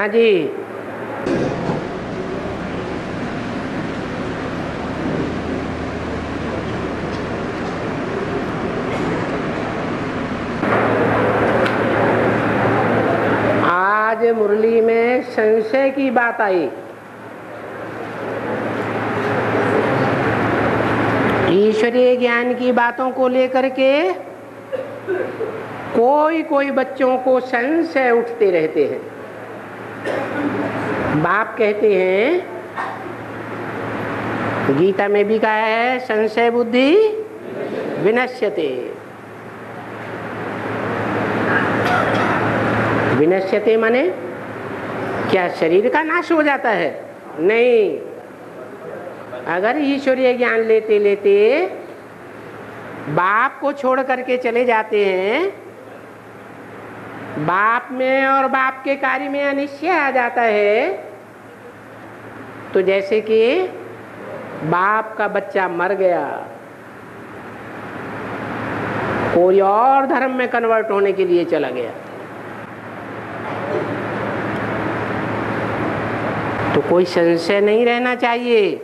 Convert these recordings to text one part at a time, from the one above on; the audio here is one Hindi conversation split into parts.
हाँ जी। आज मुरली में संशय की बात आई। ईश्वरीय ज्ञान की बातों को लेकर के कोई बच्चों को संशय उठते रहते हैं। बाप कहते हैं, गीता में भी कहा है, संशय बुद्धि विनश्यते। विनश्यते माने क्या शरीर का नाश हो जाता है? नहीं। अगर ईश्वरीय ज्ञान लेते लेते बाप को छोड़ करके चले जाते हैं, बाप में और बाप के कार्य में अनिश्चय आ जाता है, तो जैसे कि बाप का बच्चा मर गया, कोई और धर्म में कन्वर्ट होने के लिए चला गया, तो कोई संशय नहीं रहना चाहिए।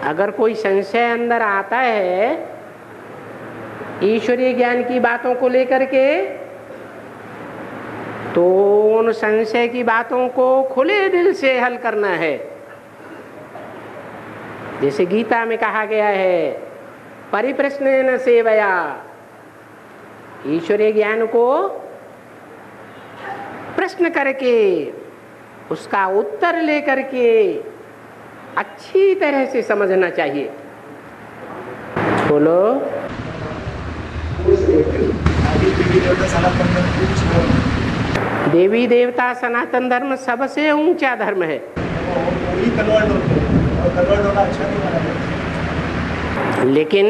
अगर कोई संशय अंदर आता है ईश्वरीय ज्ञान की बातों को लेकर के, तो उन संशय की बातों को खुले दिल से हल करना है। जैसे गीता में कहा गया है, परिप्रश्नेन सेवया, ईश्वरीय ज्ञान को प्रश्न करके उसका उत्तर लेकर के अच्छी तरह से समझना चाहिए। बोलो। देवी देवता सनातन धर्म सबसे ऊंचा धर्म है। लेकिन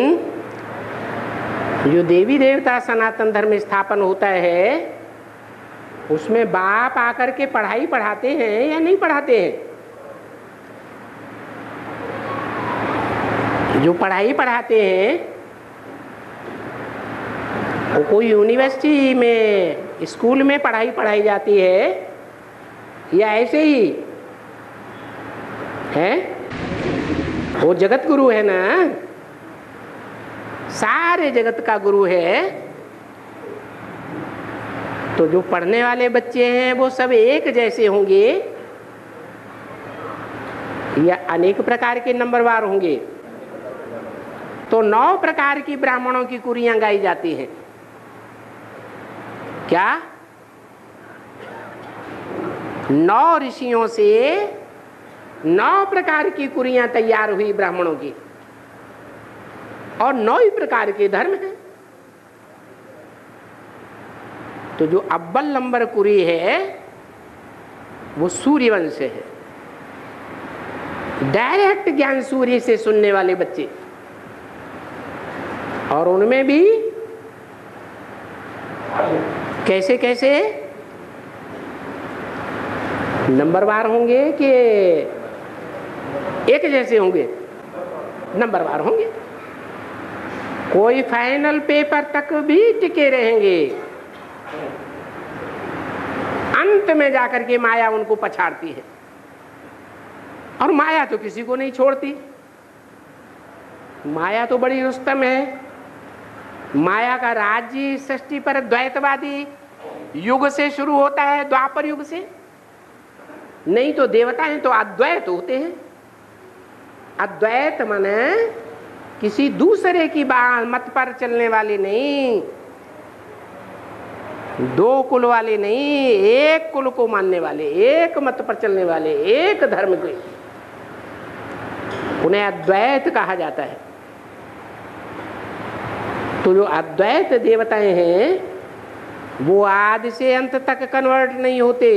जो देवी देवता सनातन धर्म स्थापन होता है, उसमें बाप आकर के पढ़ाई पढ़ाते हैं या नहीं पढ़ाते हैं? जो पढ़ाई पढ़ाते हैं वो कोई यूनिवर्सिटी में, स्कूल में पढ़ाई पढ़ाई जाती है या ऐसे ही है? वो जगत गुरु है ना, सारे जगत का गुरु है। तो जो पढ़ने वाले बच्चे हैं वो सब एक जैसे होंगे या अनेक प्रकार के नंबरवार होंगे? तो 9 प्रकार की ब्राह्मणों की कुरियां गाई जाती हैं। क्या? 9 ऋषियों से 9 प्रकार की कुरियां तैयार हुई ब्राह्मणों की, और 9 ही प्रकार के धर्म हैं। तो जो अव्वल नंबर कुरी है वो सूर्यवंश है। डायरेक्ट ज्ञान सूर्य से सुनने वाले बच्चे, और उनमें भी कैसे कैसे नंबरवार होंगे कि एक जैसे होंगे? नंबरवार होंगे। कोई फाइनल पेपर तक भी टिके रहेंगे, अंत में जाकर के माया उनको पछाड़ती है, और माया तो किसी को नहीं छोड़ती। माया तो बड़ी रुस्तम है। माया का राज्य सृष्टि पर द्वैतवादी युग से शुरू होता है, द्वापर युग से। नहीं तो देवता हैं तो अद्वैत होते हैं। अद्वैत माने किसी दूसरे की बात मत पर चलने वाले नहीं, 2 कुल वाले नहीं, एक कुल को मानने वाले, एक मत पर चलने वाले, एक धर्म के, उन्हें अद्वैत कहा जाता है। तो जो अद्वैत देवताएं हैं वो आदि से अंत तक कन्वर्ट नहीं होते।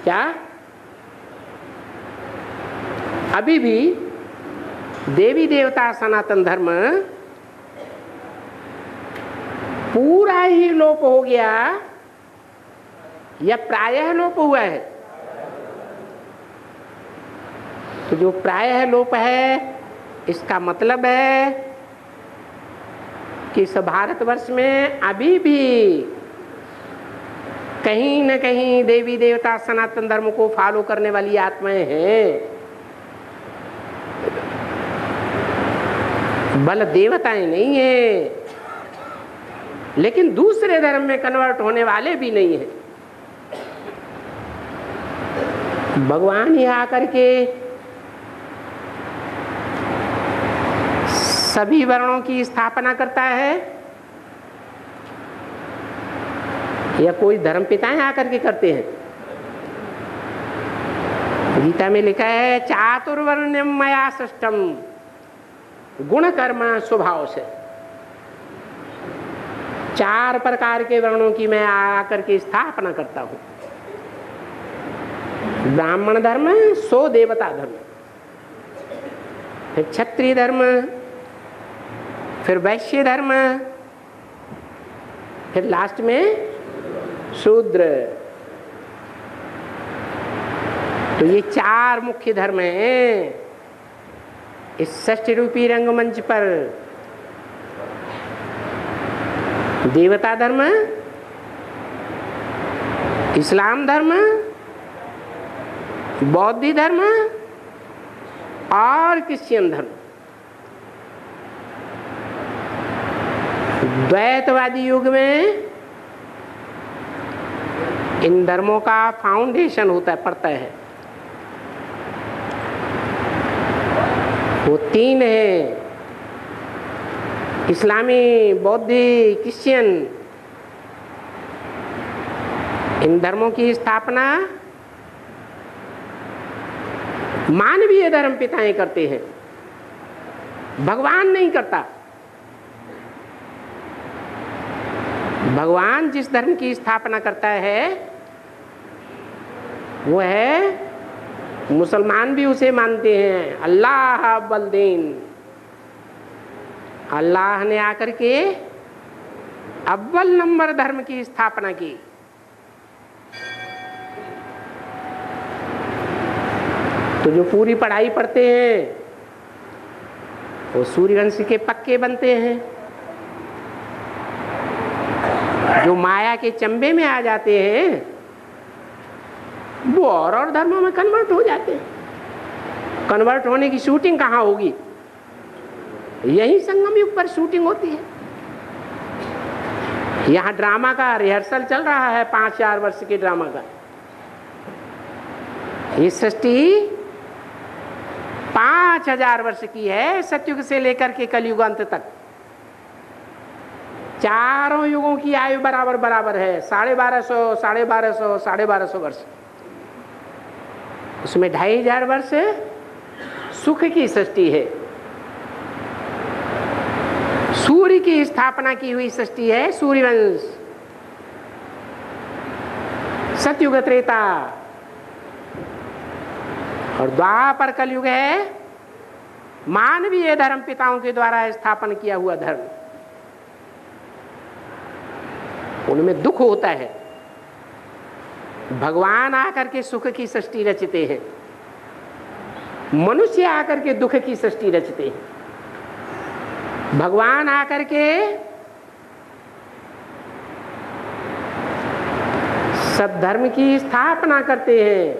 क्या? अभी भी देवी देवता सनातन धर्म पूरा ही लोप हो गया या प्रायः लोप हुआ है? तो जो प्रायः लोप है, इसका मतलब है कि इस भारतवर्ष में अभी भी कहीं न कहीं देवी देवता सनातन धर्म को फॉलो करने वाली आत्माएं हैं, बल देवताएं नहीं है, लेकिन दूसरे धर्म में कन्वर्ट होने वाले भी नहीं है। भगवान ही आकर के सभी वर्णों की स्थापना करता है या कोई धर्म पिताएं आकर के करते हैं? गीता में लिखा है चातुर्वर्ण्यम मया सृष्टम गुण कर्म स्वभाव से। 4 प्रकार के वर्णों की मैं आकर के स्थापना करता हूं। ब्राह्मण धर्म, सो देवता धर्म, फिर क्षत्रिय धर्म, फिर वैश्य धर्म, फिर लास्ट में शूद्र। तो ये 4 मुख्य धर्म हैं इस षष्ठी रूपी रंगमंच पर। देवता धर्म, इस्लाम धर्म, बौद्ध धर्म और क्रिश्चियन धर्म। द्वैतवादी युग में इन धर्मों का फाउंडेशन पड़ता है। वो 3 है, इस्लामी, बौद्धी, क्रिश्चियन। इन धर्मों की स्थापना मानवीय धर्म पिताएं करते हैं, भगवान नहीं करता। भगवान जिस धर्म की स्थापना करता है वो है, मुसलमान भी उसे मानते हैं, अल्लाह बलदीन। अल्लाह ने आकर के अव्वल नंबर धर्म की स्थापना की। तो जो पूरी पढ़ाई पढ़ते हैं वो सूर्यवंशी के पक्के बनते हैं, जो माया के चंबे में आ जाते हैं वो और धर्मों में कन्वर्ट हो जाते हैं। कन्वर्ट होने की शूटिंग कहाँ होगी? यही संगम युग पर शूटिंग होती है। यहाँ ड्रामा का रिहर्सल चल रहा है, 5,000 वर्ष के ड्रामा का। ये सृष्टि 5,000 वर्ष की है, सतयुग से लेकर के कलयुग अंत तक। चारों युगों की आयु बराबर बराबर है, 1250, 1250, 1250 वर्ष। उसमें 2,500 वर्ष सुख की सृष्टि है, सूर्य की स्थापना की हुई सृष्टि है, सूर्यवंश। सतयुग, त्रेता और द्वापर कलयुग है मानवीय धर्म पिताओं के द्वारा स्थापन किया हुआ धर्म। उनमें दुख होता है, भगवान आकर के सुख की सृष्टि रचते हैं, मनुष्य आकर के दुख की सृष्टि रचते हैं। भगवान आकर के सब धर्म की स्थापना करते हैं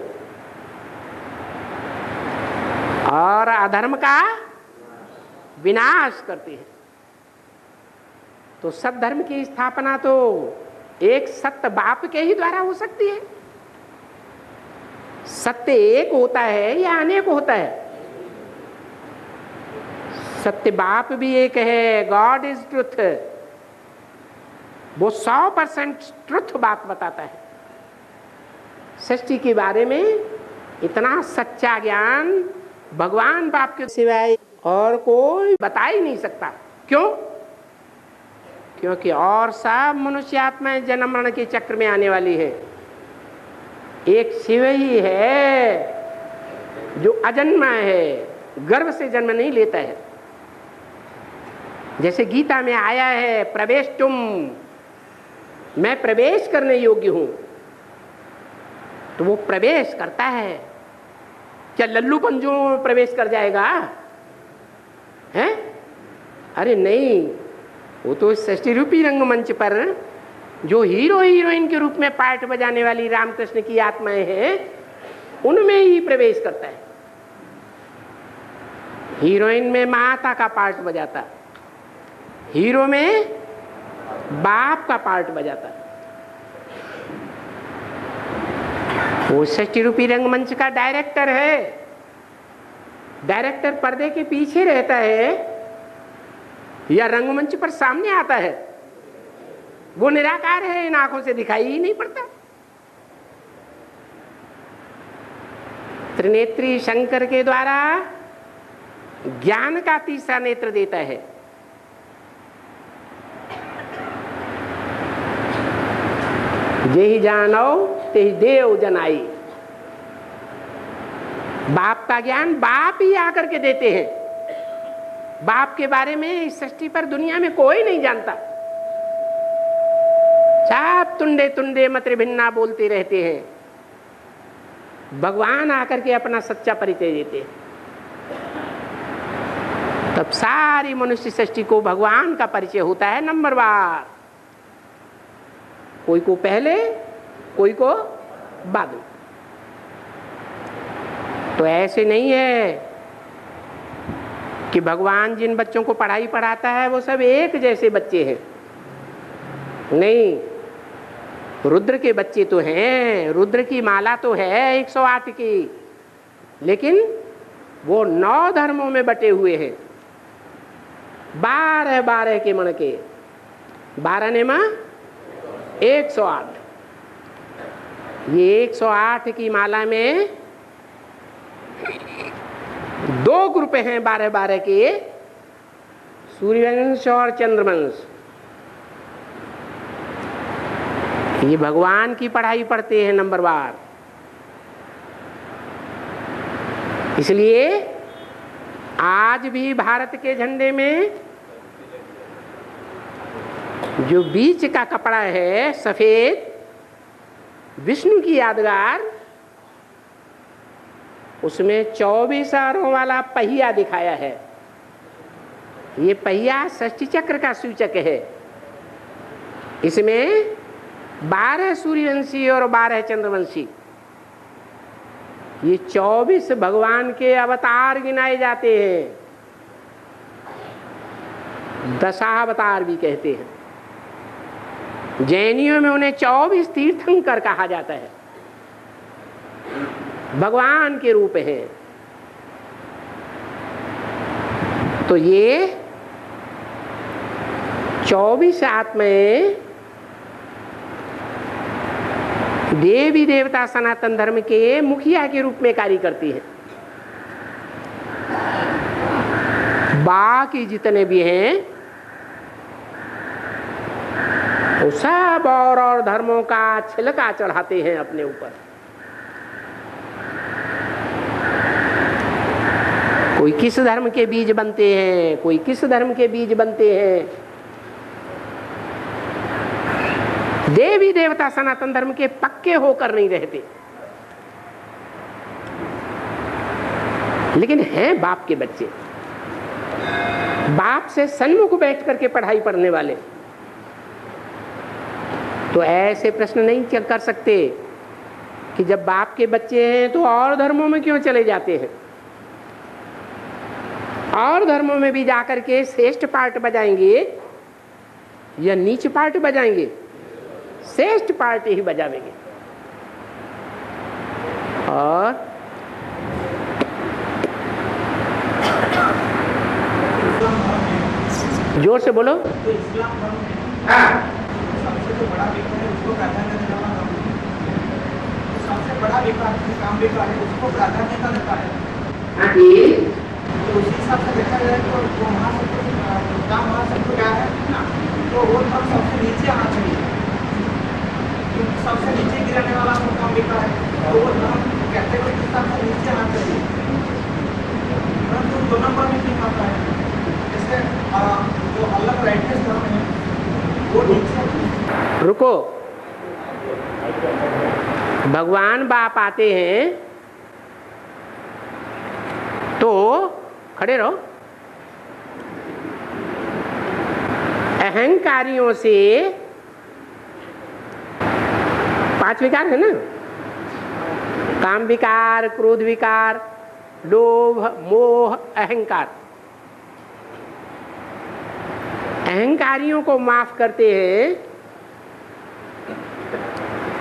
और अधर्म का विनाश करते हैं। तो सब धर्म की स्थापना तो एक सत्य बाप के ही द्वारा हो सकती है। सत्य एक होता है या अनेक होता है? सत्य बाप भी एक है, गॉड इज ट्रुथ। वो 100% ट्रुथ बात बताता है। सृष्टि के बारे में इतना सच्चा ज्ञान भगवान बाप के सिवाय और कोई बता ही नहीं सकता। क्यों? क्योंकि और सब मनुष्य आत्माएं जन्म मरण के चक्र में आने वाली है। एक शिव ही है जो अजन्मा है, गर्भ से जन्म नहीं लेता है। जैसे गीता में आया है, प्रवेश तुम, मैं प्रवेश करने योग्य हूं, तो वो प्रवेश करता है। क्या लल्लू पंजू में प्रवेश कर जाएगा? हैं? अरे नहीं, वो तो षष्ठी रूपी रंगमंच पर जो हीरो हीरोइन के रूप में पार्ट बजाने वाली रामकृष्ण की आत्माएं हैं, उनमें ही प्रवेश करता है। हीरोइन में माता का पार्ट बजाता, हीरो में बाप का पार्ट बजाता। वो षष्ठी रूपी रंगमंच का डायरेक्टर है। डायरेक्टर पर्दे के पीछे रहता है या रंगमंच पर सामने आता है? वो निराकार है, इन आंखों से दिखाई ही नहीं पड़ता। त्रिनेत्री शंकर के द्वारा ज्ञान का तीसरा नेत्र देता है। जेहि जानो तेहि देव जनाई। बाप का ज्ञान बाप ही आकर के देते हैं। बाप के बारे में इस सृष्टि पर दुनिया में कोई नहीं जानता। सब तुंडे तुंडे मत्र भिन्ना बोलते रहते हैं। भगवान आकर के अपना सच्चा परिचय देते हैं। तब सारी मनुष्य सृष्टि को भगवान का परिचय होता है नंबरवार। कोई को पहले, कोई को बाद में। तो ऐसे नहीं है कि भगवान जिन बच्चों को पढ़ाई पढ़ाता है वो सब एक जैसे बच्चे हैं। नहीं, रुद्र के बच्चे तो हैं, रुद्र की माला तो है 108 की, लेकिन वो 9 धर्मों में बटे हुए हैं। 12 के मन के 12 ने मां 108। ये 108 की माला में 2 ग्रुप हैं 12 के, सूर्यवंश और चंद्रवंश। ये भगवान की पढ़ाई पढ़ते हैं नंबरवार। इसलिए आज भी भारत के झंडे में जो बीच का कपड़ा है सफेद, विष्णु की यादगार, उसमें 24 आरों वाला पहिया दिखाया है। ये पहिया षष्ठी चक्र का सूचक है। इसमें 12 सूर्यवंशी और 12 चंद्रवंशी, ये 24 भगवान के अवतार गिनाए जाते हैं। दशावतार भी कहते हैं। जैनियों में उन्हें 24 तीर्थंकर कहा जाता है। भगवान के रूप है। तो ये 24 आत्माएं देवी देवता सनातन धर्म के मुखिया के रूप में कार्य करती है। बाकी जितने भी हैं वो सब और धर्मों का छिलका चढ़ाते हैं अपने ऊपर। कोई किस धर्म के बीज बनते हैं, कोई किस धर्म के बीज बनते हैं। देवी देवता सनातन धर्म के पक्के होकर नहीं रहते, लेकिन हैं बाप के बच्चे, बाप से सन्मुख बैठ करके पढ़ाई पढ़ने वाले। तो ऐसे प्रश्न नहीं कर सकते कि जब बाप के बच्चे हैं तो और धर्मों में क्यों चले जाते हैं। और धर्मों में भी जाकर के श्रेष्ठ पार्ट बजाएंगे या नीच पार्ट बजाएंगे? श्रेष्ठ पार्ट ही बजावेंगे। और जोर से बोलो। तो इस्लाम धर्म में सबसे जो बड़ा विकार है उसको प्राधान्य देना है। सबसे बड़ा विकार काम विकार है उसको प्राधान्यता देता है। तो उसी हिसाब से देखा जाए तो वो महासत्व काम महासत्व क्या है ना, तो वो धर्म सबसे नीचे आना चाहिए। सबसे नीचे गिराने वाला वो काम विकार है, तो वो धर्म कैटेगरी के हिसाब से नीचे आना चाहिए। परंतु 2 नंबर में नहीं आता है। जैसे जो अलग राइटियस धर्म है वो नीचे। रुको, भगवान बाप आते हैं तो खड़े रहो। अहंकारियों से 5 विकार है ना, काम विकार, क्रोध विकार, लोभ, मोह, अहंकार। अहंकारियों को माफ करते हैं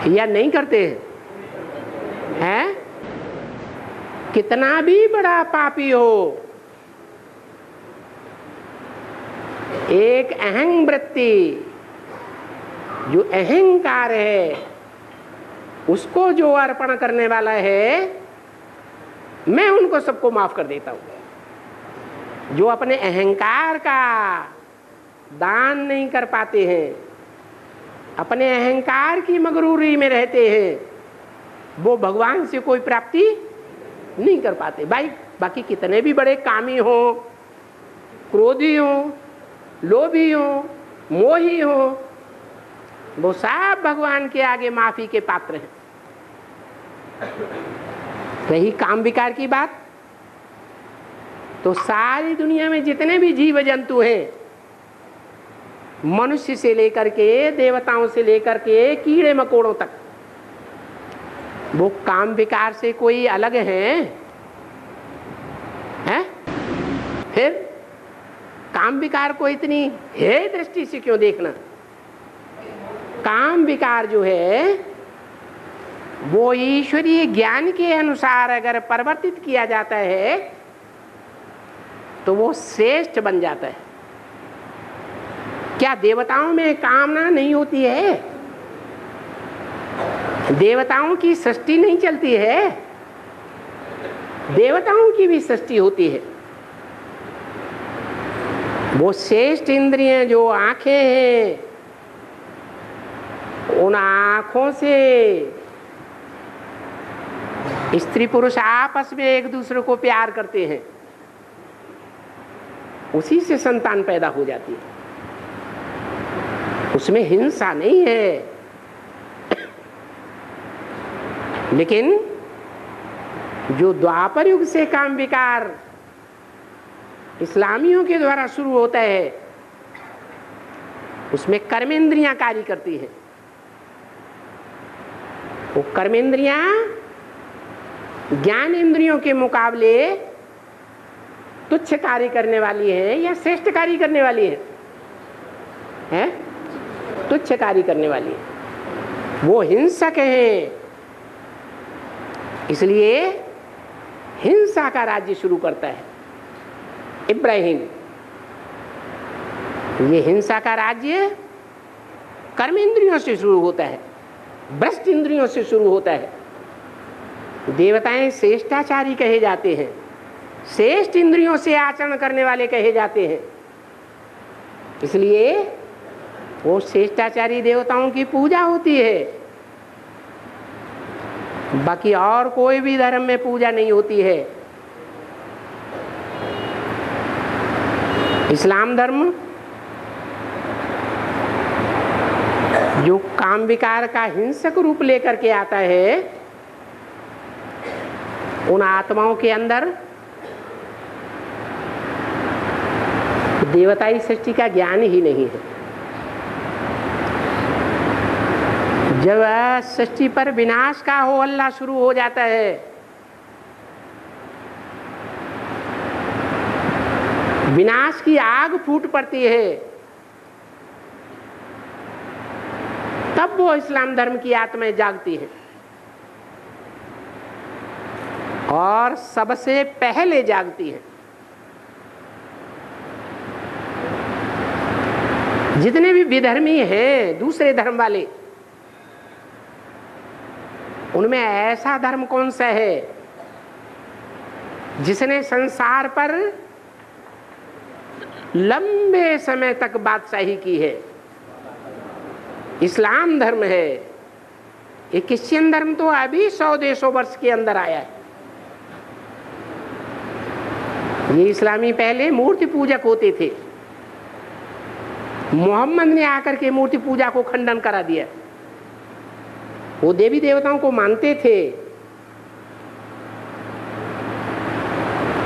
या नहीं करते हैं? हैं? कितना भी बड़ा पापी हो, एक अहं वृत्ति जो अहंकार है उसको जो अर्पण करने वाला है, मैं उनको सबको माफ कर देता हूं। जो अपने अहंकार का दान नहीं कर पाते हैं, अपने अहंकार की मगरूरी में रहते हैं, वो भगवान से कोई प्राप्ति नहीं कर पाते। भाई बाकी कितने भी बड़े कामी हो, क्रोधी हो, लोभी हो, मोही हो, वो सब भगवान के आगे माफी के पात्र हैं। रही काम विकार की बात, तो सारी दुनिया में जितने भी जीव जंतु हैं, मनुष्य से लेकर के देवताओं से लेकर के कीड़े मकोड़ों तक, वो काम विकार से कोई अलग हैं? फिर काम विकार को इतनी हे दृष्टि से क्यों देखना? काम विकार जो है वो ईश्वरीय ज्ञान के अनुसार अगर परिवर्तित किया जाता है तो वो श्रेष्ठ बन जाता है। क्या देवताओं में कामना नहीं होती है? देवताओं की सृष्टि नहीं चलती है? देवताओं की भी सृष्टि होती है। वो श्रेष्ठ इंद्रियां जो आंखें हैं, उन आंखों से स्त्री पुरुष आपस में एक दूसरे को प्यार करते हैं, उसी से संतान पैदा हो जाती है। उसमें हिंसा नहीं है। लेकिन जो द्वापर युग से काम विकार इस्लामियों के द्वारा शुरू होता है, उसमें कर्मेंद्रियां कार्य करती हैं। वो कर्मेंद्रियां ज्ञान इंद्रियों के मुकाबले तुच्छ कार्य करने वाली है या श्रेष्ठ कार्य करने वाली है? तुच्छ कार्य करने वाली है। वो हिंसक हैं, इसलिए हिंसा का राज्य शुरू करता है इब्राहिम। ये हिंसा का राज्य कर्मेंद्रियों से शुरू होता है, भ्रष्ट इंद्रियों से शुरू होता है। देवताएं श्रेष्ठाचारी कहे जाते हैं, श्रेष्ठ इंद्रियों से आचरण करने वाले कहे जाते हैं, इसलिए वो श्रेष्ठाचारी देवताओं की पूजा होती है। बाकी और कोई भी धर्म में पूजा नहीं होती है। इस्लाम धर्म जो काम विकार का हिंसक रूप लेकर के आता है, उन आत्माओं के अंदर देवताई सृष्टि का ज्ञान ही नहीं है। जब सृष्टि पर विनाश का हो हल्ला शुरू हो जाता है, विनाश की आग फूट पड़ती है, तब वो इस्लाम धर्म की आत्माएं जागती है। और सबसे पहले जागती है। जितने भी विधर्मी हैं, दूसरे धर्म वाले, उनमें ऐसा धर्म कौन सा है जिसने संसार पर लंबे समय तक बादशाही की है? इस्लाम धर्म है। ये क्रिश्चियन धर्म तो अभी 100-150 वर्ष के अंदर आया है। ये इस्लामी पहले मूर्ति पूजक होते थे। मोहम्मद ने आकर के मूर्ति पूजा को खंडन करा दिया। वो देवी देवताओं को मानते थे।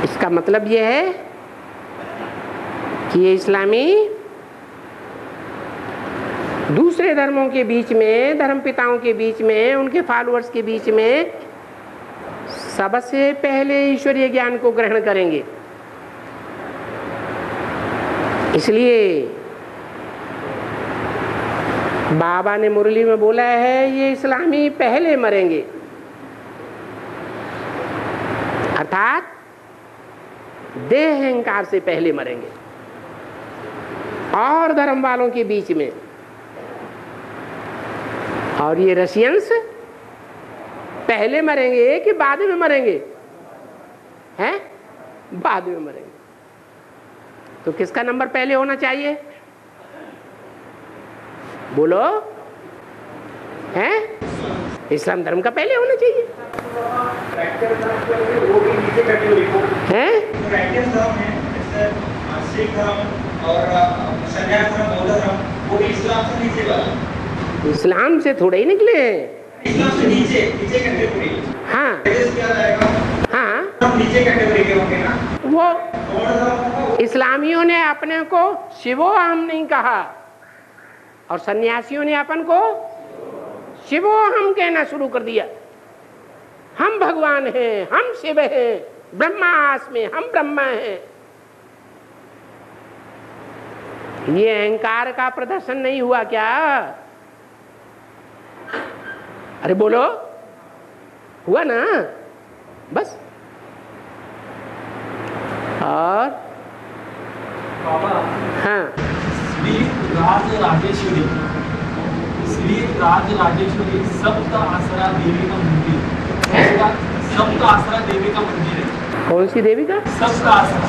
इसका मतलब यह है कि ये इस्लामी दूसरे दूसरे धर्मों के बीच में, धर्म पिताओं के बीच में, उनके फॉलोअर्स के बीच में सबसे पहले ईश्वरीय ज्ञान को ग्रहण करेंगे। इसलिए बाबा ने मुरली में बोला है, ये इस्लामी पहले मरेंगे, अर्थात देह अहंकार से पहले मरेंगे। और धर्म वालों के बीच में, और ये रशियंस पहले मरेंगे कि बाद में मरेंगे? हैं? बाद में मरेंगे। तो किसका नंबर पहले होना चाहिए? बोलो, हैं? इस्लाम धर्म का पहले होना चाहिए, हैं? सिख धर्म और सन्यास धर्म, बौद्ध धर्म, वो भी इस्लाम से नीचे वाला। इस्लाम से थोड़े ही निकले हैं, इस्लाम से नीचे कैटेगरी। हाँ क्या जाएगा? हाँ, हम नीचे कैटेगरी के होंगे ना। वो इस्लामियों ने अपने को शिवो हम नहीं कहा, और सन्यासियों ने अपन को शिवो हम कहना शुरू कर दिया। हम भगवान हैं, हम शिव हैं, ब्रह्मास में हम ब्रह्मा हैं। ये अहंकार का प्रदर्शन नहीं हुआ क्या? अरे बोलो, हुआ ना? बस। और हाँ, श्री राजराजेश्वरी सप्त आसरा देवी का मंदिर, सप्त आसरा देवी का मंदिर है। कौन सी देवी का? सप्त आसरा,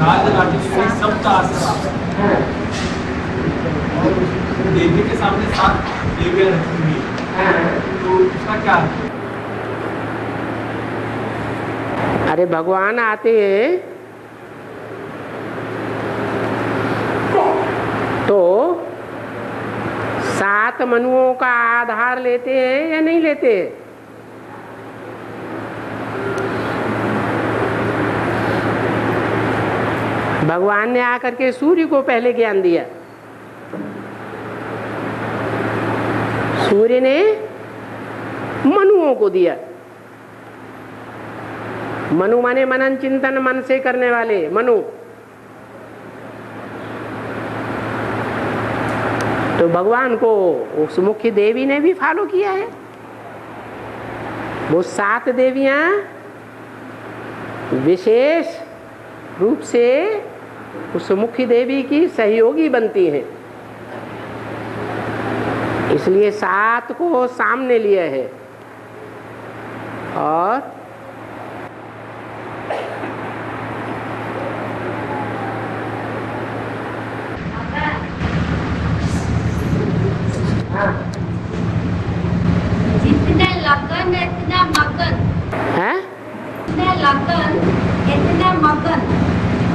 राजराजेश्वरी सप्त आसरा। देवी के सामने 7 देवियां रखी हुई है, तो उसका क्या है? अरे भगवान आते हैं तो 7 मनुओं का आधार लेते हैं या नहीं लेते? भगवान ने आकर के सूर्य को पहले ज्ञान दिया, सूर्य ने मनुओं को दिया। मनु माने मनन चिंतन मन से करने वाले मनु। तो भगवान को उस मुख्य देवी ने भी फॉलो किया है। वो 7 देवियां विशेष रूप से उस मुख्य देवी की सहयोगी बनती हैं, इसलिए 7 को सामने लिया है। और जितने लगन इतना मगन है, जितने लगन इतना मगन,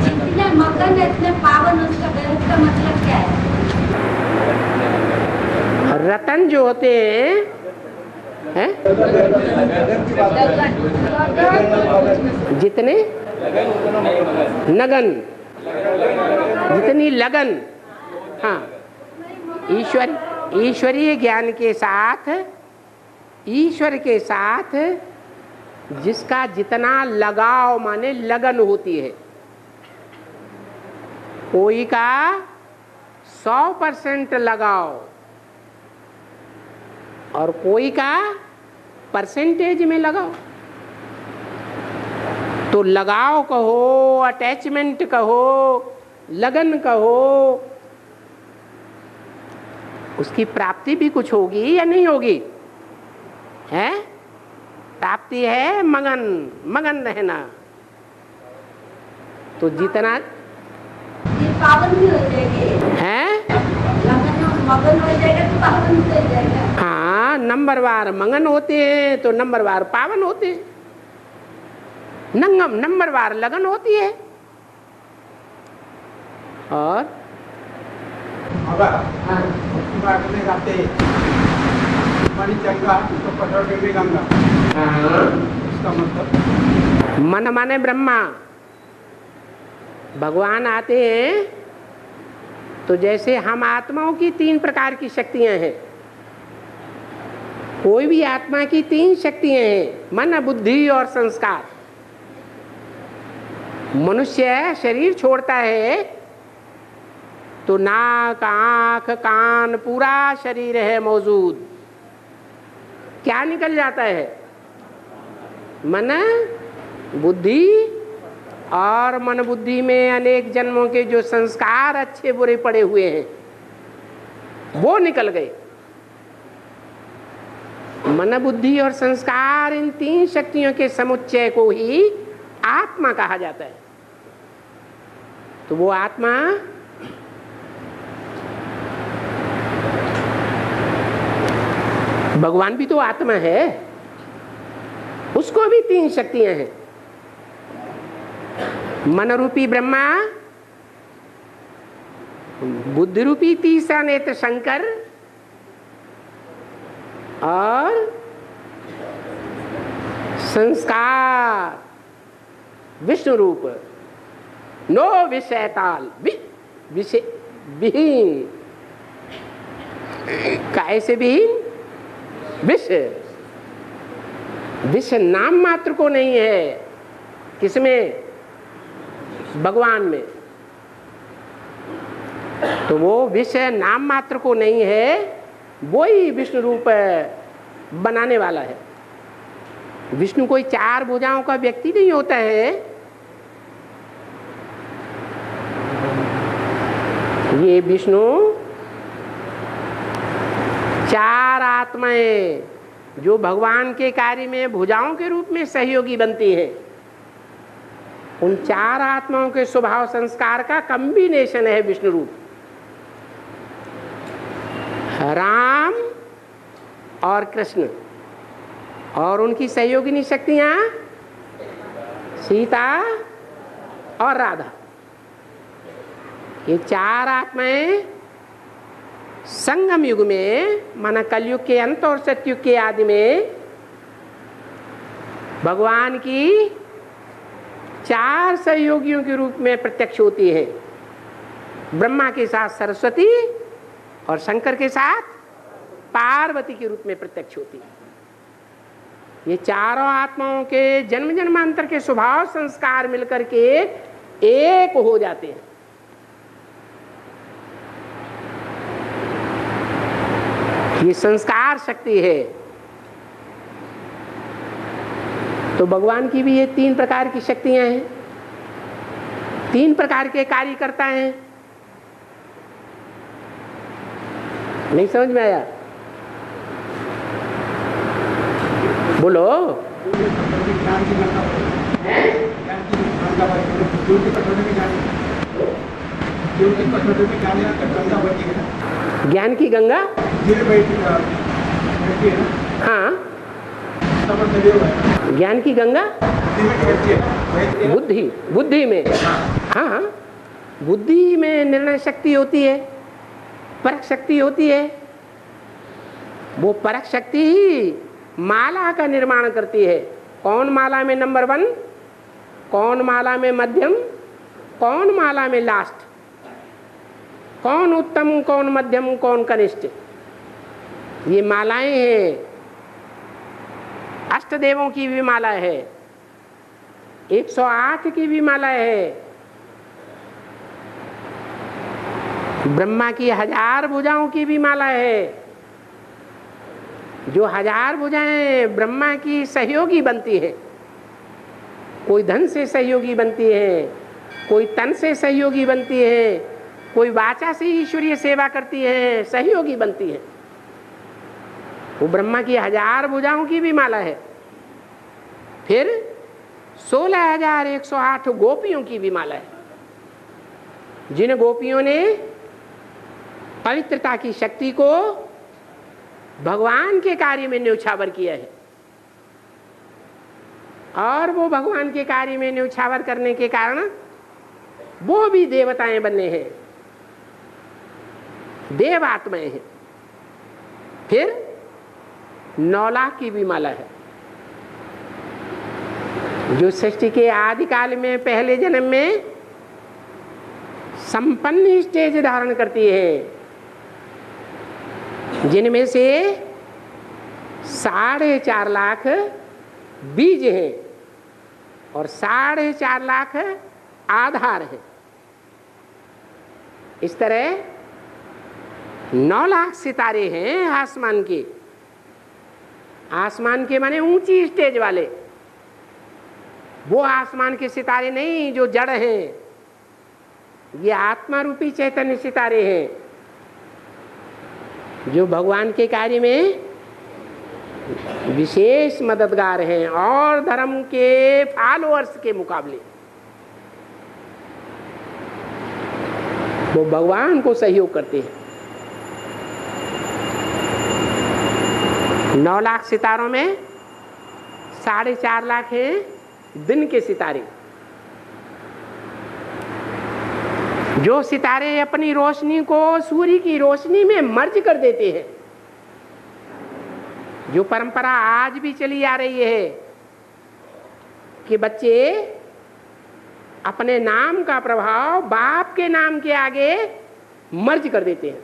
जितने मगन इतने पावन। उसका मतलब क्या है? रतन जो होते हैं, जितने नगन, जितनी लगन, हाँ, ईश्वरीय ज्ञान के साथ, ईश्वर के साथ जिसका जितना लगाव माने लगन होती है, कोई का 100% लगाव और कोई का परसेंटेज में लगाओ। तो लगाव कहो, अटैचमेंट कहो, लगन कहो, उसकी प्राप्ति भी कुछ होगी या नहीं होगी? है प्राप्ति है मगन, मगन रहना। तो जितना ये पावन भी हो जाएगी, है मगन हो जाएगा तो पावन हो जाएगा। हाँ, नंबरवार मगन होते हैं तो नंबरवार पावन होते हैं, नंबरवार लगन होती है। और मन माने ब्रह्मा। भगवान आते हैं तो जैसे हम आत्माओं की 3 प्रकार की शक्तियां हैं, कोई भी आत्मा की 3 शक्तियां हैं, मन, बुद्धि और संस्कार। मनुष्य शरीर छोड़ता है तो नाक, आंख, कान, पूरा शरीर है मौजूद। क्या निकल जाता है? मन, बुद्धि, और मन बुद्धि में अनेक जन्मों के जो संस्कार अच्छे बुरे पड़े हुए हैं वो निकल गए। मन, बुद्धि और संस्कार, इन 3 शक्तियों के समुच्चय को ही आत्मा कहा जाता है। तो वो आत्मा भगवान भी तो आत्मा है, उसको भी 3 शक्तियां हैं। मन रूपी ब्रह्मा, बुद्धि रूपी तीसरा नेत्र शंकर, और संस्कार विष्णु रूप। नो विषय ताल, विषय विहीन, कैसे विहीन? विषय नाम मात्र को नहीं है। किसमें? भगवान में। तो वो विषय नाम मात्र को नहीं है, वो ही विष्णु रूप बनाने वाला है। विष्णु कोई 4 भुजाओं का व्यक्ति नहीं होता है। ये विष्णु 4 आत्माएं जो भगवान के कार्य में भुजाओं के रूप में सहयोगी बनती हैं, उन 4 आत्माओं के स्वभाव संस्कार का कॉम्बिनेशन है विष्णु रूप। राम और कृष्ण, और उनकी सहयोगिनी शक्तियां सीता और राधा। ये 4 आत्माएं संगम युग में, माना कलयुग के अंत और सतयुग के आदि में, भगवान की 4 सहयोगियों के रूप में प्रत्यक्ष होती है। ब्रह्मा के साथ सरस्वती और शंकर के साथ पार्वती के रूप में प्रत्यक्ष होती है। ये चारों आत्माओं के जन्म जन्मांतर के स्वभाव संस्कार मिलकर के एक हो जाते हैं। ये संस्कार शक्ति है। तो भगवान की भी ये 3 प्रकार की शक्तियां हैं, 3 प्रकार के कार्य करता है। नहीं समझ में आया? बोलो। ज्ञान की गंगा, हाँ, ज्ञान की गंगा बुद्धि में, हाँ, बुद्धि में निर्णय शक्ति होती है, परख शक्ति होती है। वो परख शक्ति ही माला का निर्माण करती है। कौन माला में नंबर 1, कौन माला में मध्यम, कौन माला में लास्ट, कौन उत्तम, कौन मध्यम, कौन कनिष्ठ। ये मालाएं हैं। अष्टदेवों की भी माला है, 108 की भी माला है, ब्रह्मा की 1000 भुजाओं की भी माला है। जो 1000 भुजाएं ब्रह्मा की सहयोगी बनती है। कोई धन से सहयोगी बनती है, कोई तन से सहयोगी बनती है, कोई वाचा से ईश्वरीय सेवा करती है, सहयोगी बनती है। वो ब्रह्मा की 1000 भुजाओं की भी माला है। फिर 16,108 गोपियों की भी माला है, जिन गोपियों ने पवित्रता की शक्ति को भगवान के कार्य में न्यौछावर किया है। और वो भगवान के कार्य में न्यौछावर करने के कारण वो भी देवताएं बने हैं, देव आत्माएं हैं। फिर 9 लाख की भी माला है, जो सृष्टि के आदि काल में पहले जन्म में संपन्न स्टेज धारण करती है, जिनमें से 4.5 लाख बीज हैं और 4.5 लाख आधार है। इस तरह 9 लाख सितारे हैं आसमान के। आसमान के माने ऊंची स्टेज वाले, वो आसमान के सितारे नहीं जो जड़ हैं, ये आत्मा रूपी चैतन्य सितारे हैं जो भगवान के कार्य में विशेष मददगार हैं और धर्म के फॉलोअर्स के मुकाबले वो भगवान को सहयोग करते हैं। 9 लाख सितारों में 4.5 लाख हैं दिन के सितारे, जो सितारे अपनी रोशनी को सूर्य की रोशनी में मर्ज कर देते हैं। जो परंपरा आज भी चली आ रही है कि बच्चे अपने नाम का प्रभाव बाप के नाम के आगे मर्ज कर देते हैं।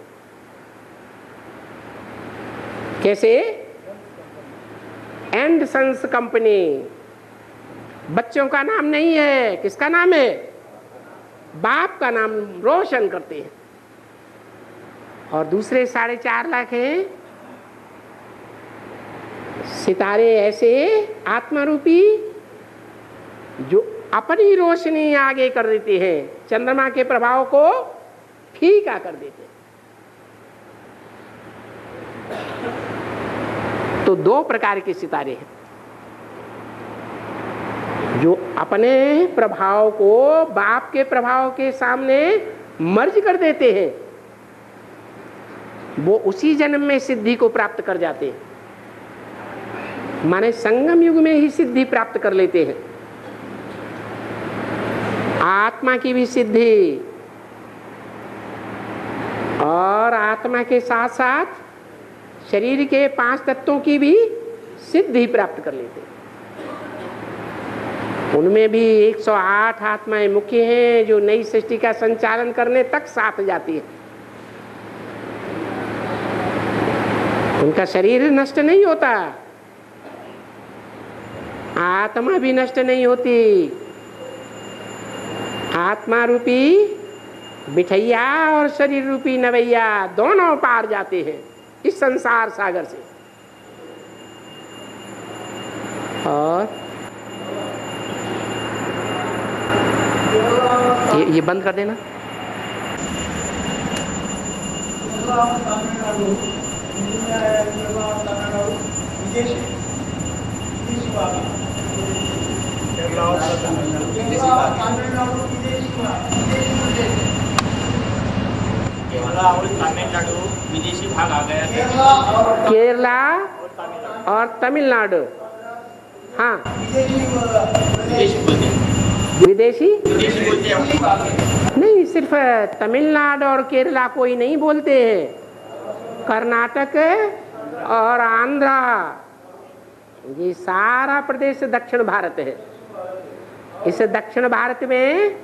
कैसे? एंड सन्स कंपनी बच्चों का नाम नहीं है, किसका नाम है? बाप का नाम रोशन करते हैं। और दूसरे 4.5 लाख हैं सितारे ऐसे आत्मा रूपी जो अपनी रोशनी आगे कर देते हैं, चंद्रमा के प्रभाव को फीका कर देते हैं। तो 2 प्रकार के सितारे हैं, जो अपने प्रभाव को बाप के प्रभाव के सामने मर्ज कर देते हैं, वो उसी जन्म में सिद्धि को प्राप्त कर जाते हैं, माने संगम युग में ही सिद्धि प्राप्त कर लेते हैं। आत्मा की भी सिद्धि और आत्मा के साथ साथ शरीर के 5 तत्वों की भी सिद्धि प्राप्त कर लेते हैं। उनमें भी 108 आत्माएं मुख्य हैं जो नई सृष्टि का संचालन करने तक साथ जाती है। उनका शरीर नष्ट नहीं होता, आत्मा भी नष्ट नहीं होती। आत्मा रूपी बिठैया और शरीर रूपी नवैया दोनों पार जाते हैं इस संसार सागर से। और ये बंद कर देना। तमिलनाडु विदेशी भाग आ गया, केरला और तमिलनाडु। हाँ, विदेशी नहीं, सिर्फ तमिलनाडु और केरला को ही नहीं बोलते हैं, कर्नाटक और आंध्रा, ये सारा प्रदेश दक्षिण भारत है। इस दक्षिण भारत में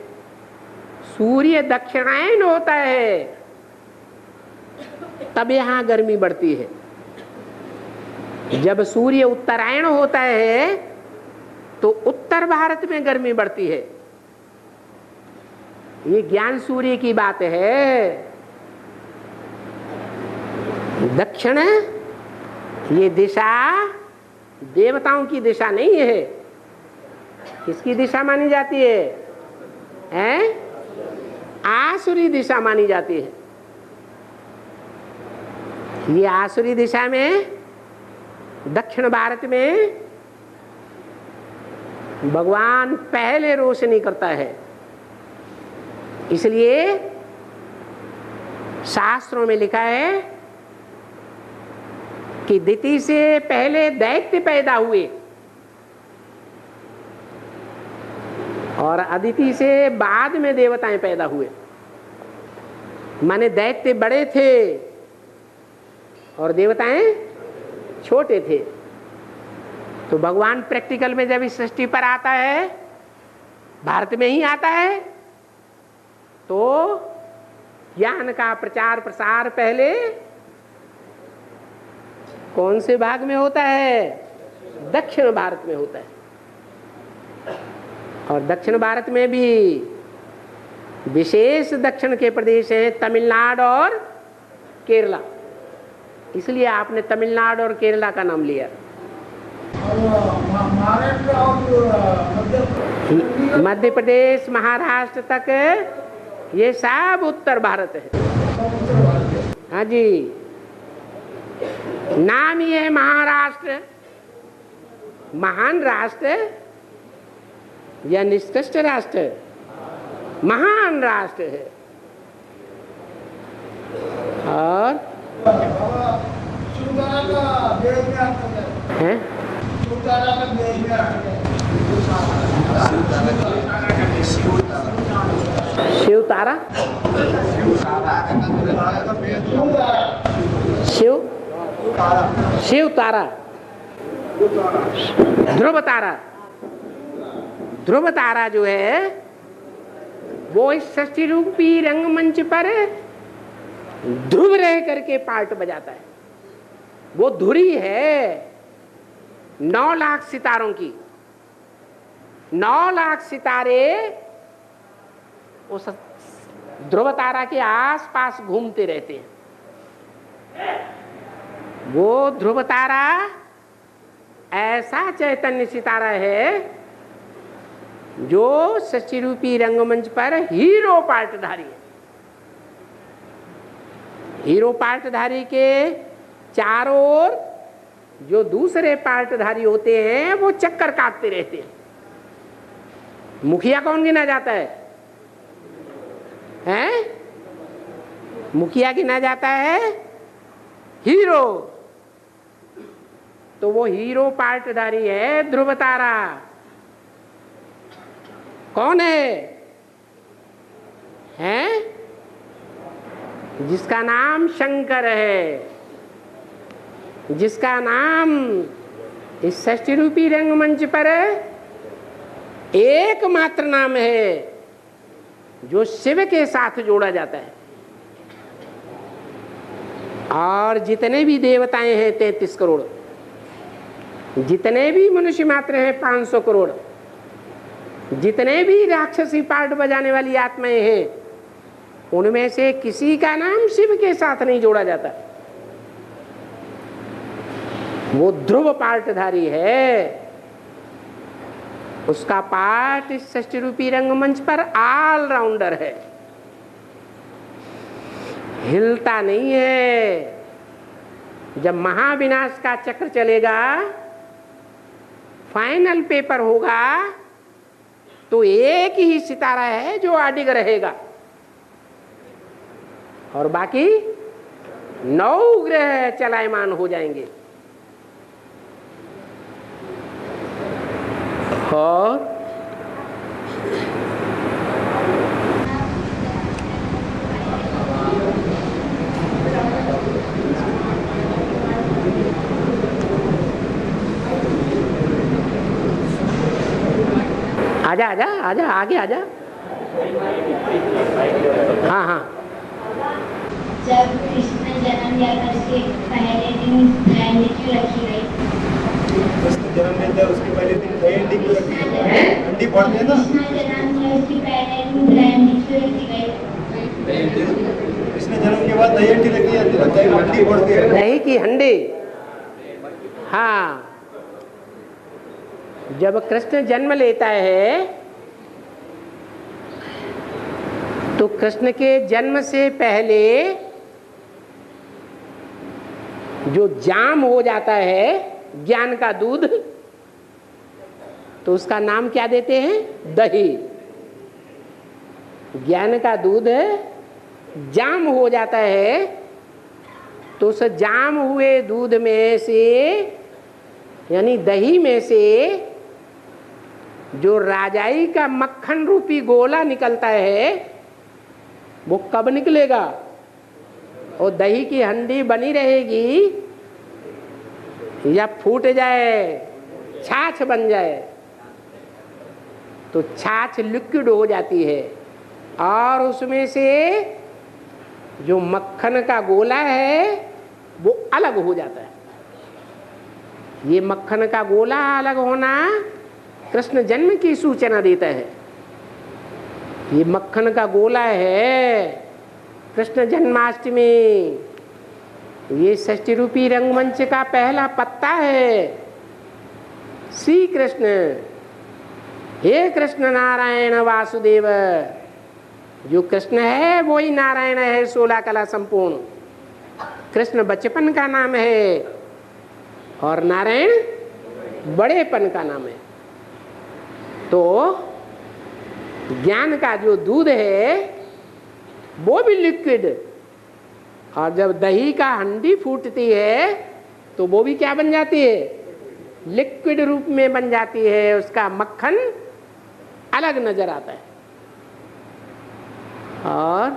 सूर्य दक्षिणायन होता है, तब यहाँ गर्मी बढ़ती है। जब सूर्य उत्तरायण होता है तो उत्तर भारत में गर्मी बढ़ती है। ये ज्ञान सूर्य की बात है। दक्षिण ये दिशा देवताओं की दिशा नहीं है। किसकी दिशा मानी जाती है? आसुरी दिशा मानी जाती है। ये आसुरी दिशा में दक्षिण भारत में भगवान पहले रोशनी करता है। इसलिए शास्त्रों में लिखा है कि दिति से पहले दैत्य पैदा हुए और अदिति से बाद में देवताएं पैदा हुए। माने दैत्य बड़े थे और देवताएं छोटे थे। तो भगवान प्रैक्टिकल में जब इस सृष्टि पर आता है, भारत में ही आता है, तो ज्ञान का प्रचार प्रसार पहले कौन से भाग में होता है? दक्षिण भारत में होता है। और दक्षिण भारत में भी विशेष दक्षिण के प्रदेश हैं तमिलनाडु और केरला, इसलिए आपने तमिलनाडु और केरला का नाम लिया। मध्य प्रदेश महाराष्ट्र तक ये सब उत्तर भारत है। हाँ जी, नाम ही है महाराष्ट्र। महान राष्ट्र या निष्कृष्ट राष्ट्र? महान राष्ट्र है। और है शिव तारा, शिव तारा, ध्रुव तारा। ध्रुव तारा जो है वो इस षष्ठी रूपी रंगमंच पर ध्रुव रह करके पार्ट बजाता है। वो धुरी है 9 लाख सितारों की। 9 लाख सितारे उस ध्रुव तारा के आसपास घूमते रहते हैं। वो ध्रुव तारा ऐसा चैतन्य सितारा है जो षष्ठी रूपी रंगमंच पर हीरो पार्टधारी है। हीरो पार्टधारी के चारों ओर जो दूसरे पार्टधारी होते हैं वो चक्कर काटते रहते हैं। मुखिया कौन गिना जाता है? हैं? मुखिया गिना जाता है हीरो। तो वो हीरो पार्टधारी है ध्रुव तारा। कौन है? हैं? जिसका नाम शंकर है, जिसका नाम इस षष्ठी रूपी रंगमंच पर एकमात्र नाम है जो शिव के साथ जोड़ा जाता है। और जितने भी देवताएं हैं 33 करोड़, जितने भी मनुष्य मात्र हैं 500 करोड़, जितने भी राक्षसी पार्ट बजाने वाली आत्माएं हैं, उनमें से किसी का नाम शिव के साथ नहीं जोड़ा जाता। वो ध्रुव पार्टधारी है। उसका पार्ट इस षष्ठी रूपी रंगमंच पर ऑल राउंडर है, हिलता नहीं है। जब महाविनाश का चक्र चलेगा, फाइनल पेपर होगा, तो एक ही सितारा है जो अडिग रहेगा और बाकी 9 ग्रह चलायमान हो जाएंगे। और आजा आजा आजा आगे आजा। हाँ हाँ, जब कृष्ण जन्म लिया था उसके पहले दिन दहन क्यों रखी गई? कृष्ण जन्म लेता है उसके पहले दिन दहन क्यों रखी गई? हंडी फोड़ते हैं ना। कृष्ण जन्म लिया उसके पहले दिन दहन क्यों रखी गई? कृष्ण जन्म के बाद दही रखी जाती है, हंडी फोड़ते हैं। दही की हंडी। हाँ, जब कृष्ण जन्म लेता है तो कृष्ण के जन्म से पहले जो जाम हो जाता है ज्ञान का दूध, तो उसका नाम क्या देते हैं? दही। ज्ञान का दूध जाम हो जाता है तो उस जाम हुए दूध में से यानी दही में से जो राजाई का मक्खन रूपी गोला निकलता है वो कब निकलेगा? और दही की हंडी बनी रहेगी या फूट जाए, छाछ बन जाए? तो छाछ लिक्विड हो जाती है और उसमें से जो मक्खन का गोला है वो अलग हो जाता है। ये मक्खन का गोला अलग होना कृष्ण जन्म की सूचना देता है। ये मक्खन का गोला है कृष्ण जन्माष्टमी, ये षष्ठी रूपी रंगमंच का पहला पत्ता है। श्री कृष्ण, हे कृष्ण नारायण वासुदेव, जो कृष्ण है वो ही नारायण है 16 कला संपूर्ण। कृष्ण बचपन का नाम है और नारायण बड़ेपन का नाम है। तो ज्ञान का जो दूध है वो भी लिक्विड, और जब दही का हंडी फूटती है तो वो भी क्या बन जाती है? लिक्विड रूप में बन जाती है। उसका मक्खन अलग नजर आता है। और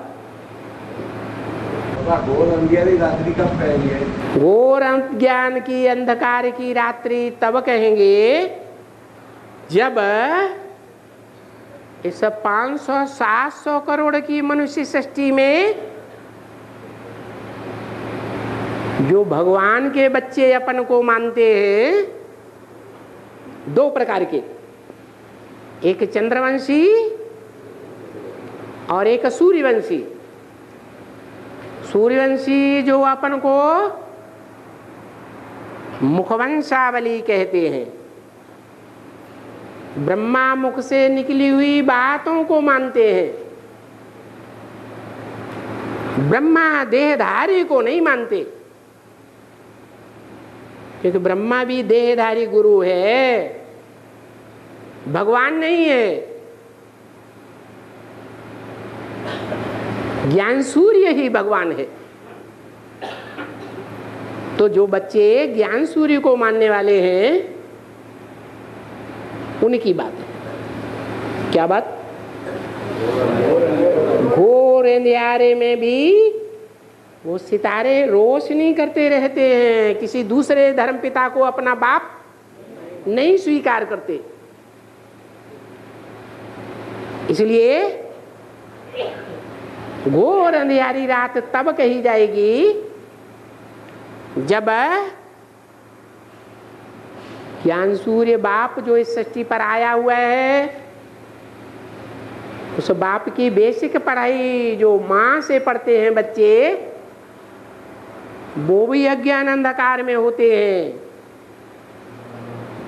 घोर अंधियारी रात्रि कब कहेंगे? घोर ज्ञान की अंधकार की रात्रि तब कहेंगे जब इस 500-700 करोड़ की मनुष्य सृष्टि में जो भगवान के बच्चे अपन को मानते हैं, 2 प्रकार के, एक चंद्रवंशी और एक सूर्यवंशी। सूर्यवंशी जो अपन को मुखवंशावली कहते हैं, ब्रह्मा मुख से निकली हुई बातों को मानते हैं, ब्रह्मा देहधारी को नहीं मानते, क्योंकि ब्रह्मा भी देहधारी गुरु है, भगवान नहीं है। ज्ञान सूर्य ही भगवान है। तो जो बच्चे ज्ञान सूर्य को मानने वाले हैं उनकी बात है। क्या बात? घोर अंधियारे में भी वो सितारे रोशनी करते रहते हैं। किसी दूसरे धर्मपिता को अपना बाप नहीं स्वीकार करते। इसलिए घोर अंधियारी रात तब कही जाएगी जब ज्ञान सूर्य बाप जो इस सृष्टि पर आया हुआ है, उस बाप की बेसिक पढ़ाई जो माँ से पढ़ते हैं बच्चे, वो भी अज्ञान अंधकार में होते हैं।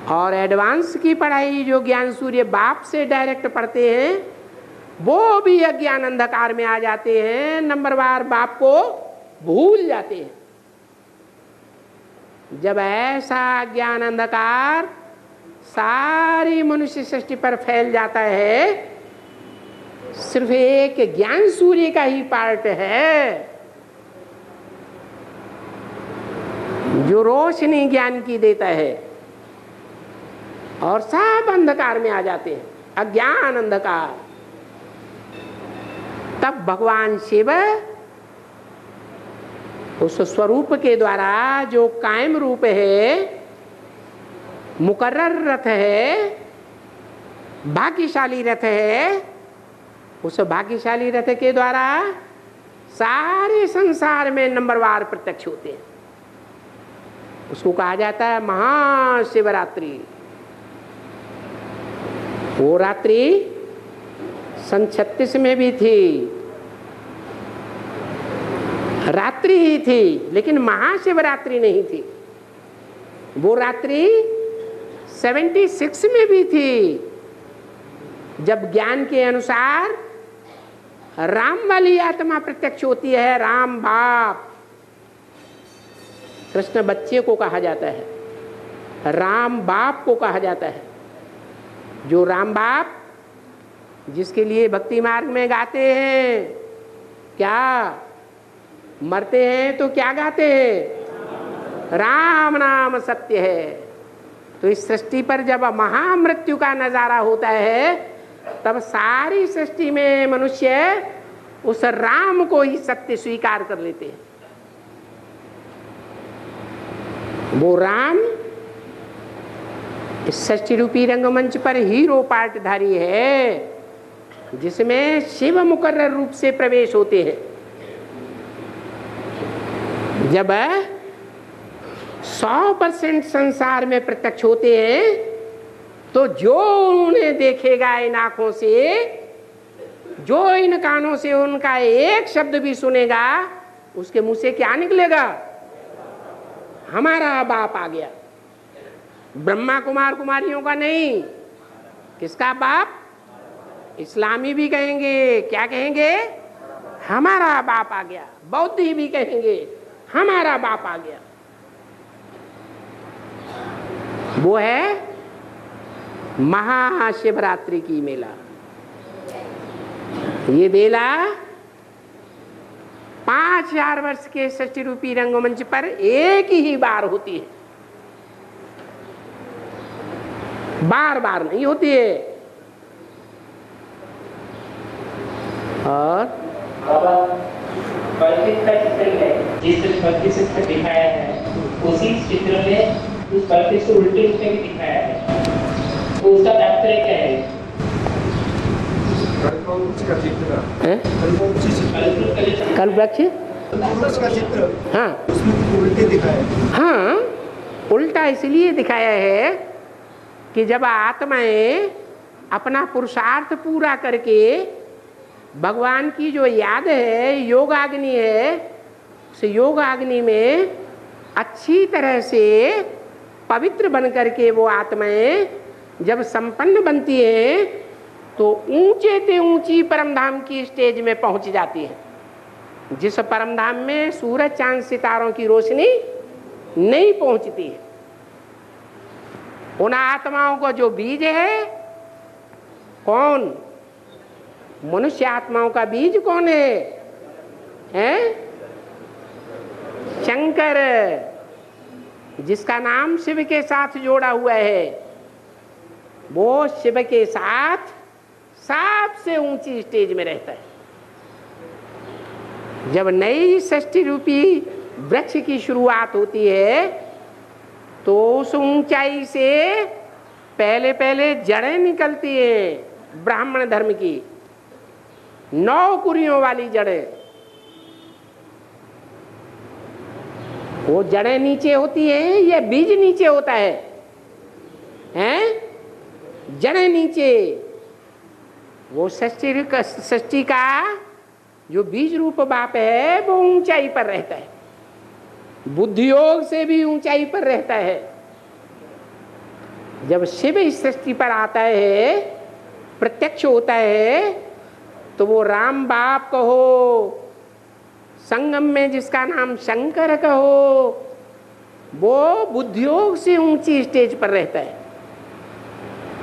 और एडवांस की पढ़ाई जो ज्ञान सूर्य बाप से डायरेक्ट पढ़ते हैं, वो भी अज्ञान अंधकार में आ जाते हैं, नंबरवार बाप को भूल जाते हैं। जब ऐसा ज्ञान अंधकार सारी मनुष्य सृष्टि पर फैल जाता है, सिर्फ एक ज्ञान सूर्य का ही पार्ट है जो रोशनी ज्ञान की देता है, और सब अंधकार में आ जाते हैं, अज्ञान अंधकार। तब भगवान शिव उस स्वरूप के द्वारा जो कायम रूप है, मुकर्रर रथ है, भाग्यशाली रथ है, उस भाग्यशाली रथ के द्वारा सारे संसार में नंबरवार प्रत्यक्ष होते हैं। उसको कहा जाता है महाशिवरात्रि। वो रात्रि सन 36 में भी थी, रात्रि ही थी, लेकिन महाशिवरात्रि नहीं थी। वो रात्रि 76 में भी थी, जब ज्ञान के अनुसार राम वाली आत्मा प्रत्यक्ष होती है। राम बाप, कृष्ण बच्चे को कहा जाता है, राम बाप को कहा जाता है। जो राम बाप जिसके लिए भक्ति मार्ग में गाते हैं, क्या मरते हैं तो क्या गाते हैं? राम नाम सत्य है। तो इस सृष्टि पर जब महामृत्यु का नजारा होता है, तब सारी सृष्टि में मनुष्य उस राम को ही सत्य स्वीकार कर लेते हैं। वो राम इस सृष्टि रूपी रंगमंच पर हीरो पार्टधारी है। जिसमें शिव मुकर्रर रूप से प्रवेश होते हैं। जब 100% संसार में प्रत्यक्ष होते हैं तो जो उन्हें देखेगा इन आंखों से, जो इन कानों से उनका एक शब्द भी सुनेगा, उसके मुंह से क्या निकलेगा? हमारा बाप आ गया। ब्रह्मा कुमार कुमारियों का नहीं, किसका बाप? इस्लामी भी कहेंगे, क्या कहेंगे? हमारा बाप आ गया। बौद्ध भी कहेंगे हमारा बाप आ गया। वो है महाशिवरात्रि की मेला। ये मेला 5000 वर्ष के षष्ठी रूपी रंगमंच पर एक ही बार होती है, बार बार नहीं होती है। और का चित्र है, जिस पद्धति से दिखाया है उसी चित्र में उस पद्धति से उल्टे उसमें भी दिखाया है, तो उसका तात्पर्य क्या है? कल्पवृक्ष का चित्र, हाँ, उसमें उल्टे दिखाया है। हाँ, उल्टा इसलिए दिखाया है कि जब आत्माएं अपना पुरुषार्थ पूरा करके भगवान की जो याद है, योगाग्नि है, उस योगाग्नि में अच्छी तरह से पवित्र बन करके वो आत्माएं जब संपन्न बनती हैं तो ऊंचे से ऊंची परमधाम की स्टेज में पहुंच जाती है, जिस परमधाम में सूरज चांद सितारों की रोशनी नहीं पहुंचती है। उन आत्माओं को जो बीज है, कौन? मनुष्य आत्माओं का बीज कौन है? शंकर, जिसका नाम शिव के साथ जोड़ा हुआ है। वो शिव के साथ सबसे ऊंची स्टेज में रहता है। जब नई षष्ठी रूपी वृक्ष की शुरुआत होती है तो उस ऊंचाई से पहले पहले जड़ें निकलती हैं ब्राह्मण धर्म की, 9 कुरियों वाली जड़ें। वो जड़ें नीचे होती है या बीज नीचे होता है? जड़ें नीचे। वो षष्ठी का जो बीज रूप बाप है वो ऊंचाई पर रहता है, बुद्धि योग से भी ऊंचाई पर रहता है। जब शिव इस सृष्टि पर आता है, प्रत्यक्ष होता है, तो वो राम बाप कहो, संगम में जिसका नाम शंकर कहो, वो बुद्धियोग से ऊंची स्टेज पर रहता है।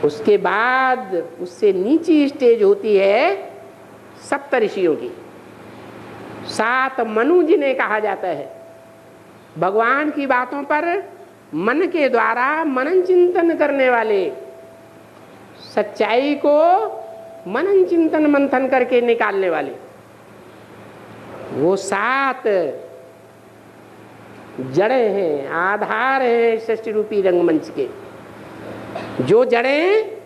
उसके बाद उससे नीची स्टेज होती है सप्तऋषियों की, 7 मनु जिन्हें कहा जाता है। भगवान की बातों पर मन के द्वारा मनन चिंतन करने वाले, सच्चाई को मनन चिंतन मंथन करके निकालने वाले, वो 7 जड़ें हैं, आधार हैं षष्ठी रूपी रंगमंच के। जो जड़ें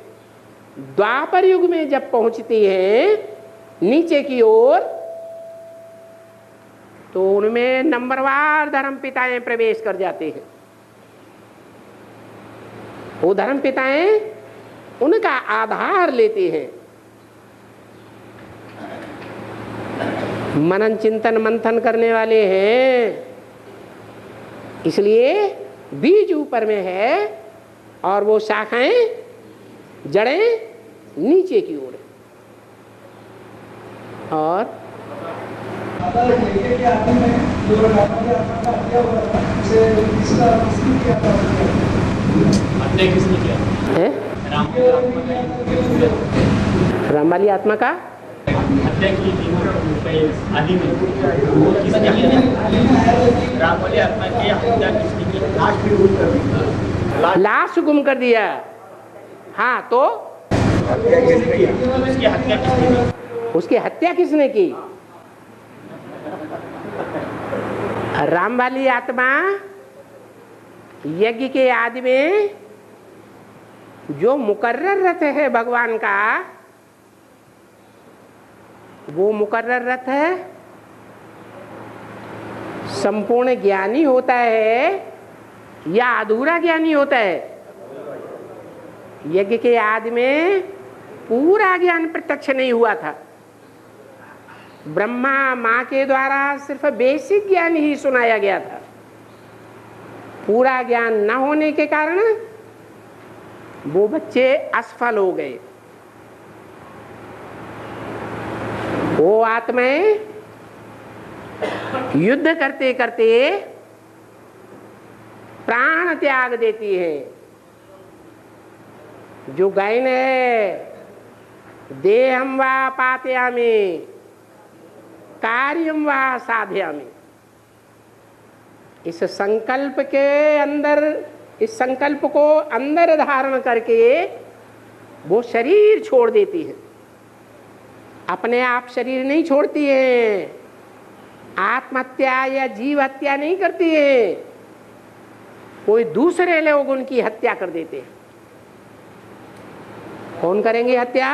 द्वापर युग में जब पहुंचती हैं नीचे की ओर, तो उनमें नंबरवार धर्म पिताएं प्रवेश कर जाते हैं। वो धर्म पिताएं उनका आधार लेते हैं। मनन चिंतन मंथन करने वाले हैं, इसलिए बीज ऊपर में है और वो शाखाएं, जड़ें नीचे की ओर है। और हत्या किसने किया? है राम वाली आत्मा का हत्या की थी आदि में, वो किसने किया? राम वाली आत्मा की हत्या किसने की? लाश गुम कर दिया। हाँ, तो उसकी हत्या किसने की? उसकी हत्या किसने की? राम वाली आत्मा यज्ञ के आदि में जो मुकर्रर रथ है भगवान का, वो मुकर्रर रथ है, संपूर्ण ज्ञानी होता है या अधूरा ज्ञानी होता है? यज्ञ के आदि में पूरा ज्ञान प्रत्यक्ष नहीं हुआ था। ब्रह्मा माँ के द्वारा सिर्फ बेसिक ज्ञान ही सुनाया गया था। पूरा ज्ञान न होने के कारण वो बच्चे असफल हो गए। वो आत्माएं युद्ध करते करते प्राण त्याग देती है। जो गायन है, देहम वा पातयामि कार्यम वा साधयामि, इस संकल्प के अंदर, इस संकल्प को अंदर धारण करके वो शरीर छोड़ देती है। अपने आप शरीर नहीं छोड़ती है, आत्महत्या या जीव हत्या नहीं करती है, कोई दूसरे लोग उनकी हत्या कर देते हैं। कौन करेंगे हत्या?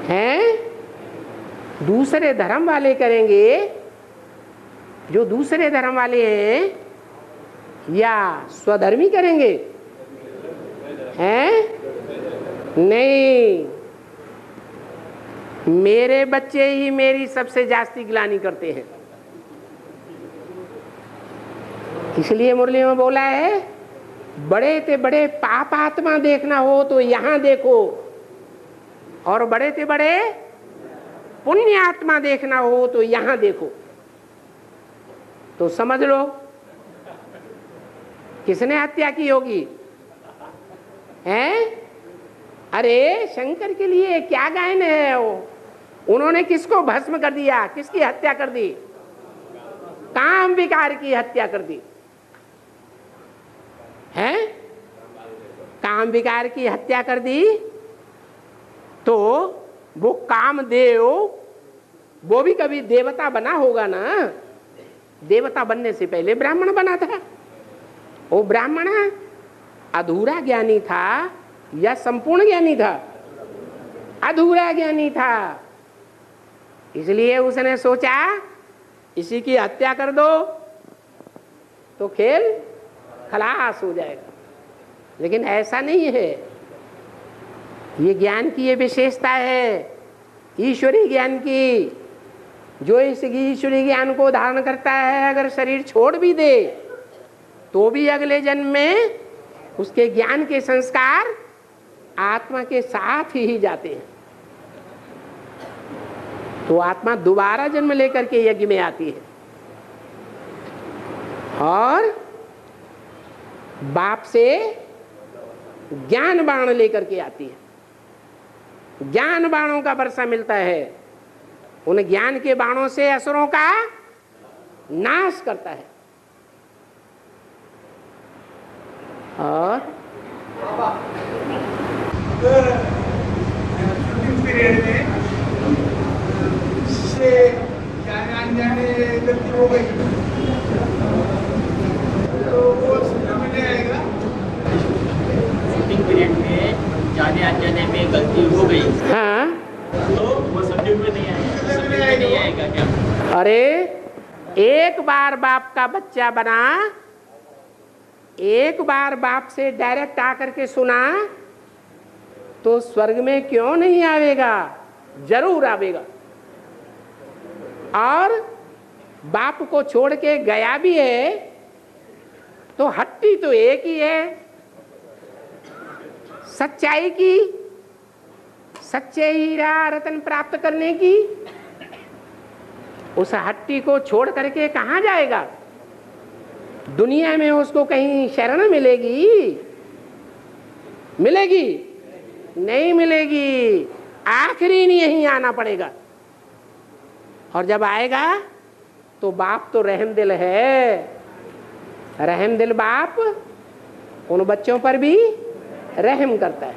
हैं? दूसरे धर्म वाले करेंगे। जो दूसरे धर्म वाले हैं या स्वधर्मी करेंगे? हैं? नहीं, मेरे बच्चे ही मेरी सबसे जास्ती गिलानी करते हैं। इसलिए मुरली में बोला है, बड़े ते बड़े पाप आत्मा देखना हो तो यहां देखो, और बड़े ते बड़े पुण्य आत्मा देखना हो तो यहां देखो। तो समझ लो किसने हत्या की होगी? हैं? अरे शंकर के लिए क्या गायन है वो? उन्होंने किसको भस्म कर दिया? किसकी हत्या कर दी? काम विकार की हत्या कर दी है। काम विकार की हत्या कर दी तो वो कामदेव, वो भी कभी देवता बना होगा ना। देवता बनने से पहले ब्राह्मण बना था। वो ब्राह्मण अधूरा ज्ञानी था या संपूर्ण ज्ञानी था? अधूरा ज्ञानी था। इसलिए उसने सोचा इसी की हत्या कर दो तो खेल खलास हो जाएगा। लेकिन ऐसा नहीं है। ये ज्ञान की ये विशेषता है, ईश्वरी ज्ञान की। जो इस ईश्वरी ज्ञान को धारण करता है, अगर शरीर छोड़ भी दे तो भी अगले जन्म में उसके ज्ञान के संस्कार आत्मा के साथ ही जाते हैं। तो आत्मा दोबारा जन्म लेकर के यज्ञ में आती है और बाप से ज्ञान बाण लेकर के आती है। ज्ञान बाणों का वर्षा मिलता है। उन ज्ञान के बाणों से असुरों का नाश करता है। और शूटिंग पीरियड में से जाने गलती हो गई तो वो समझ में आएगा। शूटिंग पीरियड में जाने में गलती हो गई, हाँ, तो वो सब्जेक्ट में नहीं आएगा। सब्जेक्ट में नहीं आएगा क्या? अरे एक बार बाप का बच्चा बना, एक बार बाप से डायरेक्ट आकर के सुना तो स्वर्ग में क्यों नहीं आवेगा? जरूर आवेगा। और बाप को छोड़ के गया भी है तो हट्टी तो एक ही है, सच्चाई की, सच्चे हीरा रतन प्राप्त करने की। उस हट्टी को छोड़ करके कहाँ जाएगा? दुनिया में उसको कहीं शरण मिलेगी? मिलेगी? नहीं मिलेगी। आखिरी नहीं यहीं आना पड़ेगा। और जब आएगा तो बाप तो रहम दिल है। रहम दिल बाप उन बच्चों पर भी रहम करता है।